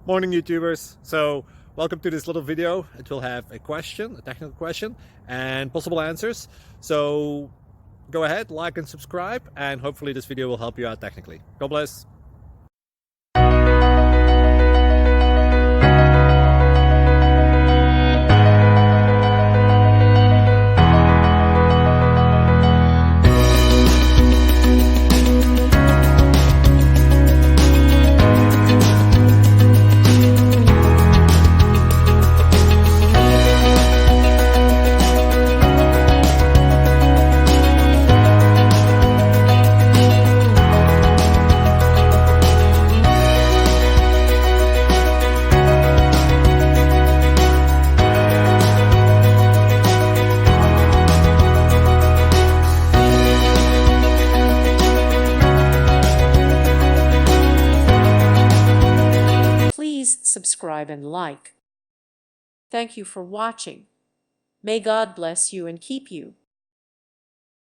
Morning YouTubers. So welcome to this little video. It will have a question, a technical question, and possible answers. So go ahead, like and subscribe, and hopefully this video will help you out technically. God bless. Please subscribe and like. Thank you for watching. May God bless you and keep you.